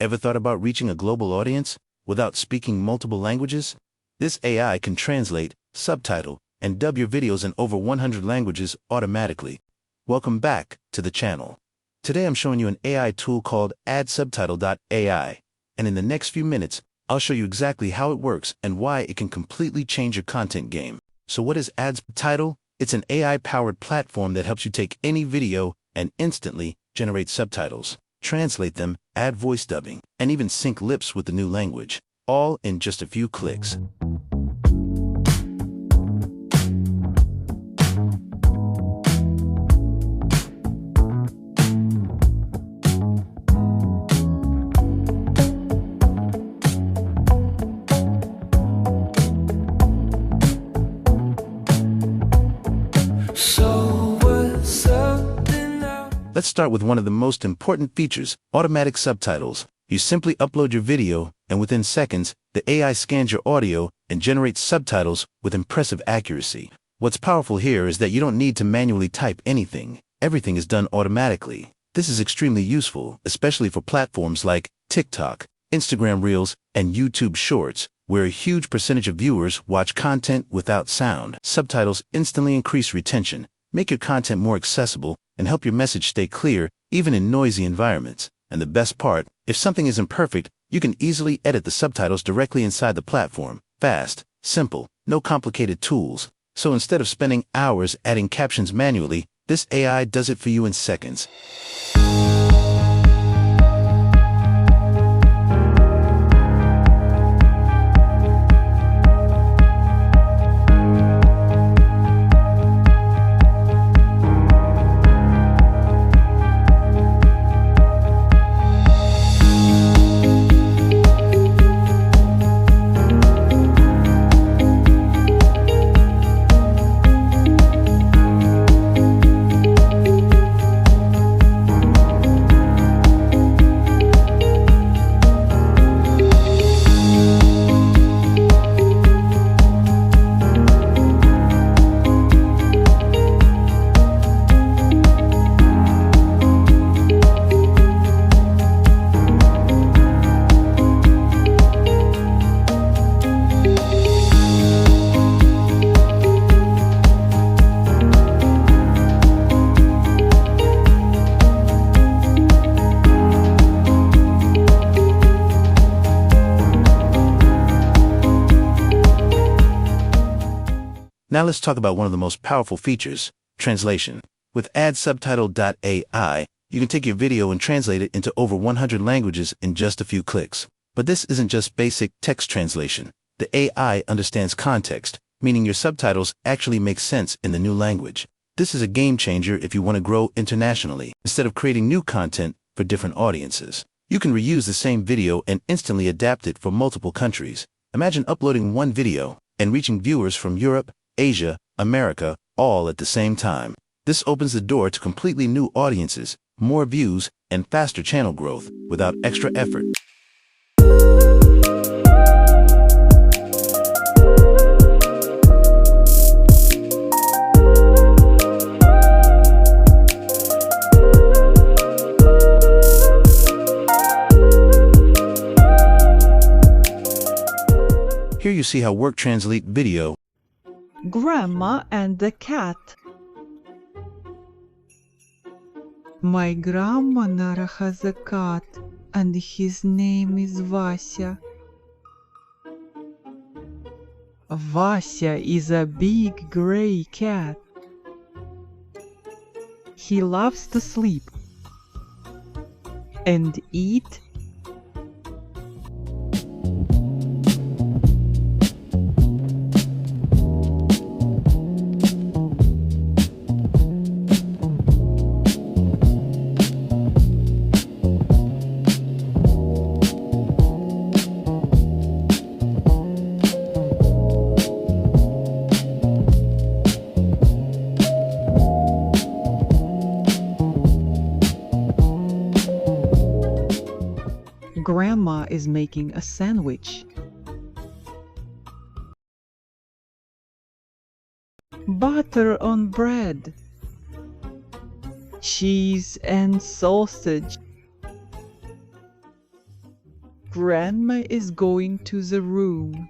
Ever thought about reaching a global audience without speaking multiple languages? This AI can translate, subtitle, and dub your videos in over 100 languages automatically. Welcome back to the channel. Today I'm showing you an AI tool called AddSubtitle.ai, and in the next few minutes, I'll show you exactly how it works and why it can completely change your content game. So what is AddSubtitle? It's an AI-powered platform that helps you take any video and instantly generate subtitles, translate them, add voice dubbing, and even sync lips with the new language, all in just a few clicks. Let's start with one of the most important features, automatic subtitles. You simply upload your video, and within seconds, the AI scans your audio and generates subtitles with impressive accuracy. What's powerful here is that you don't need to manually type anything. Everything is done automatically. This is extremely useful, especially for platforms like TikTok, Instagram Reels, and YouTube Shorts, where a huge percentage of viewers watch content without sound. Subtitles instantly increase retention, make your content more accessible, and help your message stay clear even in noisy environments. And the best part, if something isn't perfect, you can easily edit the subtitles directly inside the platform. Fast, simple, no complicated tools. So instead of spending hours adding captions manually, this AI does it for you in seconds. Now let's talk about one of the most powerful features, translation. With AddSubtitle.ai, you can take your video and translate it into over 100 languages in just a few clicks. But this isn't just basic text translation. The AI understands context, meaning your subtitles actually make sense in the new language. This is a game changer if you want to grow internationally. Instead of creating new content for different audiences, you can reuse the same video and instantly adapt it for multiple countries. Imagine uploading one video and reaching viewers from Europe, Asia, America, all at the same time. This opens the door to completely new audiences, more views, and faster channel growth without extra effort. Here you see how Work Translate video. Grandma and the cat. My grandma Nara has a cat, and his name is Vasya. Vasya is a big gray cat. He loves to sleep and eat . Grandma is making a sandwich. Butter on bread. Cheese and sausage. Grandma is going to the room.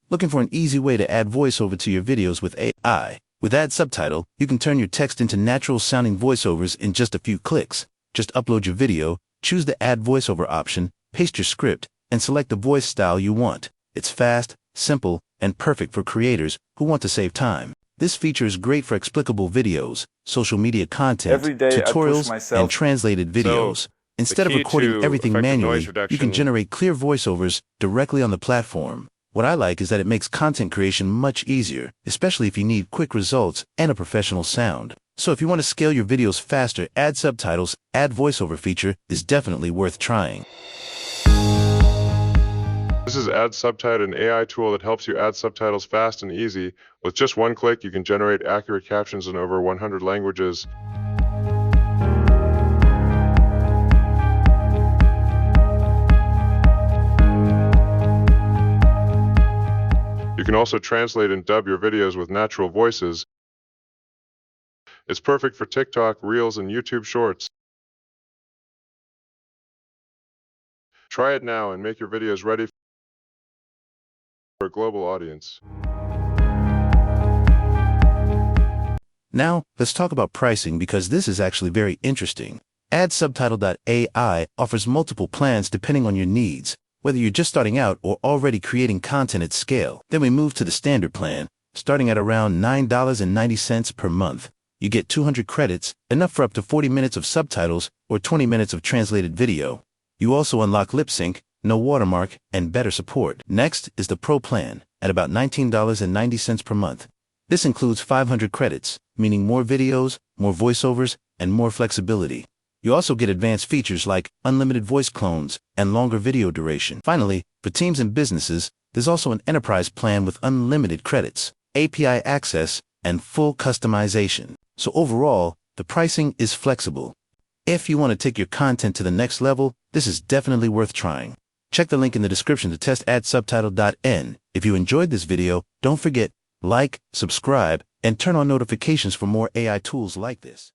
Looking for an easy way to add voiceover to your videos with AI? With AddSubtitle, you can turn your text into natural-sounding voiceovers in just a few clicks. Just upload your video, choose the Add Voiceover option, paste your script, and select the voice style you want. It's fast, simple, and perfect for creators who want to save time. This feature is great for explicable videos, social media content, Every day tutorials, I push myself. and translated videos. Instead of recording everything manually, you can generate clear voiceovers directly on the platform. What I like is that it makes content creation much easier, especially if you need quick results and a professional sound. So if you want to scale your videos faster, AddSubtitle's Add Voiceover feature is definitely worth trying. This is AddSubtitle, an AI tool that helps you add subtitles fast and easy. With just one click, you can generate accurate captions in over 100 languages. You can also translate and dub your videos with natural voices. It's perfect for TikTok, Reels, and YouTube Shorts. Try it now and make your videos ready for a global audience. Now, let's talk about pricing because this is actually very interesting. AddSubtitle.ai offers multiple plans depending on your needs, whether you're just starting out or already creating content at scale. Then we move to the standard plan, starting at around $9.90 per month. You get 200 credits, enough for up to 40 minutes of subtitles or 20 minutes of translated video. You also unlock lip sync, no watermark, and better support. Next is the Pro plan, at about $19.90 per month. This includes 500 credits, meaning more videos, more voiceovers, and more flexibility. You also get advanced features like unlimited voice clones and longer video duration. Finally, for teams and businesses, there's also an enterprise plan with unlimited credits, API access, and full customization. So overall, the pricing is flexible. If you want to take your content to the next level, this is definitely worth trying. Check the link in the description to test AddSubtitle.ai. If you enjoyed this video, don't forget, like, subscribe, and turn on notifications for more AI tools like this.